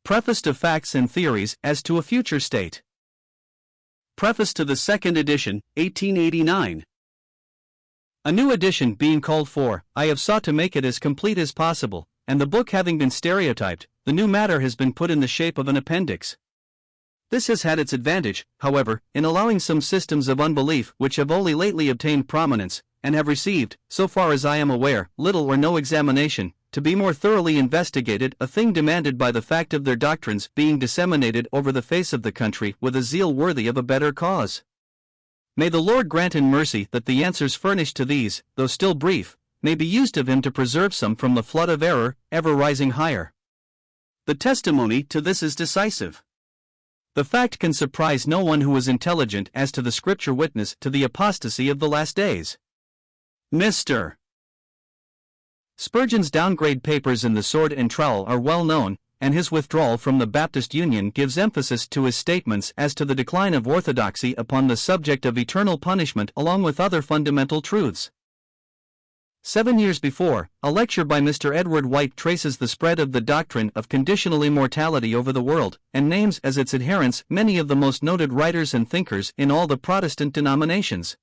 Preface to Facts and Theories as to a Future State. Preface to the Second Edition, 1889. A new edition being called for, I have sought to make it as complete as possible, and the book having been stereotyped, the new matter has been put in the shape of an appendix. This has had its advantage, however, in allowing some systems of unbelief which have only lately obtained prominence, and have received, so far as I am aware, little or no examination, to be more thoroughly investigated, a thing demanded by the fact of their doctrines being disseminated over the face of the country with a zeal worthy of a better cause. May the Lord grant in mercy that the answers furnished to these, though still brief, may be used of Him to preserve some from the flood of error, ever rising higher. The testimony to this is decisive. The fact can surprise no one who is intelligent as to the Scripture witness to the apostasy of the last days. Mr. Spurgeon's downgrade papers in the Sword and Trowel are well known, and his withdrawal from the Baptist Union gives emphasis to his statements as to the decline of orthodoxy upon the subject of eternal punishment along with other fundamental truths. 7 years before, a lecture by Mr. Edward White traces the spread of the doctrine of conditional immortality over the world, and names as its adherents many of the most noted writers and thinkers in all the Protestant denominations.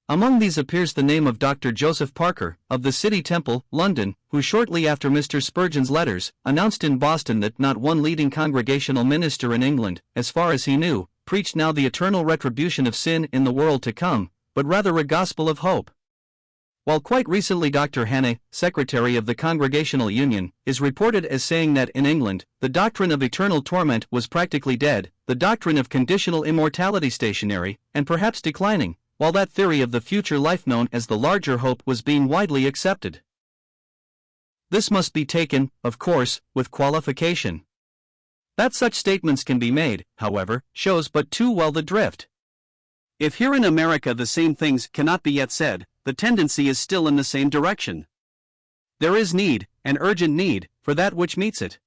Among these appears the name of Dr. Joseph Parker, of the City Temple, London, who shortly after Mr. Spurgeon's letters, announced in Boston that not one leading congregational minister in England, as far as he knew, preached now the eternal retribution of sin in the world to come, but rather a gospel of hope. While quite recently Dr. Hannay, Secretary of the Congregational Union, is reported as saying that in England, the doctrine of eternal torment was practically dead, the doctrine of conditional immortality stationary, and perhaps declining, while that theory of the future life known as the larger hope was being widely accepted. This must be taken, of course, with qualification. That such statements can be made, however, shows but too well the drift. If here in America the same things cannot be yet said, the tendency is still in the same direction. There is need, an urgent need, for that which meets it.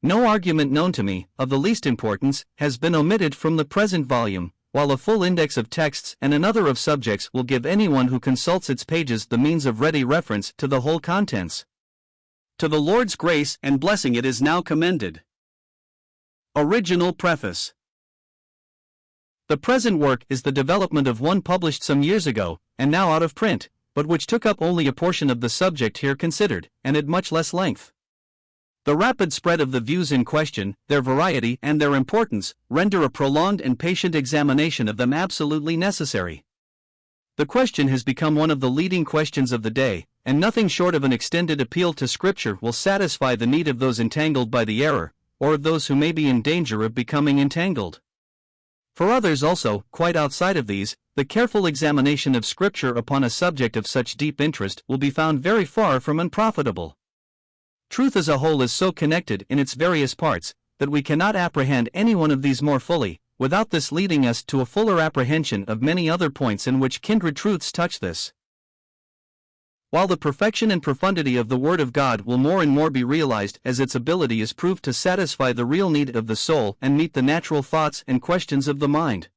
No argument known to me, of the least importance, has been omitted from the present volume, while a full index of texts and another of subjects will give anyone who consults its pages the means of ready reference to the whole contents. To the Lord's grace and blessing it is now commended. Original Preface. The present work is the development of one published some years ago, and now out of print, but which took up only a portion of the subject here considered, and at much less length. The rapid spread of the views in question, their variety and their importance, render a prolonged and patient examination of them absolutely necessary. The question has become one of the leading questions of the day, and nothing short of an extended appeal to Scripture will satisfy the need of those entangled by the error, or of those who may be in danger of becoming entangled. For others also, quite outside of these, the careful examination of Scripture upon a subject of such deep interest will be found very far from unprofitable. Truth as a whole is so connected in its various parts, that we cannot apprehend any one of these more fully, without this leading us to a fuller apprehension of many other points in which kindred truths touch this. While the perfection and profundity of the Word of God will more and more be realized as its ability is proved to satisfy the real need of the soul and meet the natural thoughts and questions of the mind.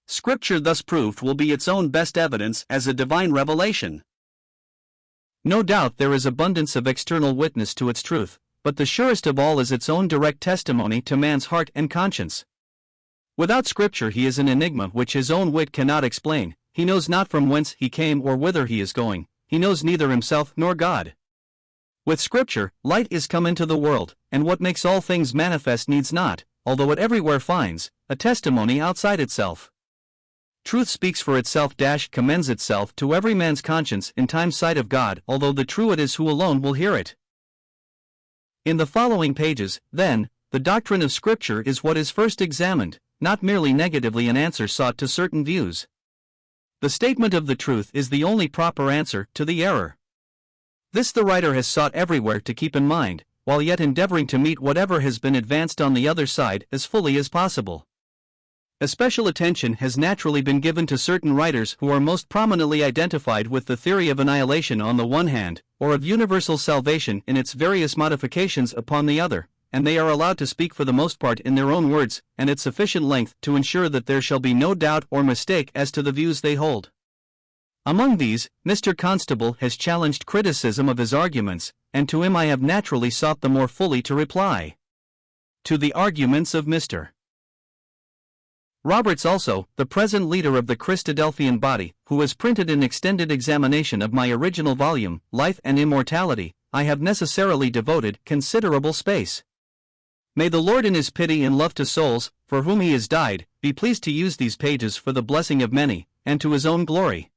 Scripture thus proved will be its own best evidence as a divine revelation. No doubt there is abundance of external witness to its truth, but the surest of all is its own direct testimony to man's heart and conscience. Without Scripture he is an enigma which his own wit cannot explain, he knows not from whence he came or whither he is going, he knows neither himself nor God. With Scripture, light is come into the world, and what makes all things manifest needs not, although it everywhere finds, a testimony outside itself. Truth speaks for itself commends itself to every man's conscience in time sight of God, although the true it is who alone will hear it. In the following pages, then, the doctrine of Scripture is what is first examined, not merely negatively an answer sought to certain views. The statement of the truth is the only proper answer to the error. This the writer has sought everywhere to keep in mind, while yet endeavoring to meet whatever has been advanced on the other side as fully as possible. Especial attention has naturally been given to certain writers who are most prominently identified with the theory of annihilation on the one hand, or of universal salvation in its various modifications upon the other, and they are allowed to speak for the most part in their own words, and at sufficient length to ensure that there shall be no doubt or mistake as to the views they hold. Among these, Mr. Constable has challenged criticism of his arguments, and to him I have naturally sought the more fully to reply. To the arguments of Mr. Roberts, also, the present leader of the Christadelphian body, who has printed an extended examination of my original volume, Life and Immortality, I have necessarily devoted considerable space. May the Lord in his pity and love to souls, for whom he has died, be pleased to use these pages for the blessing of many, and to his own glory.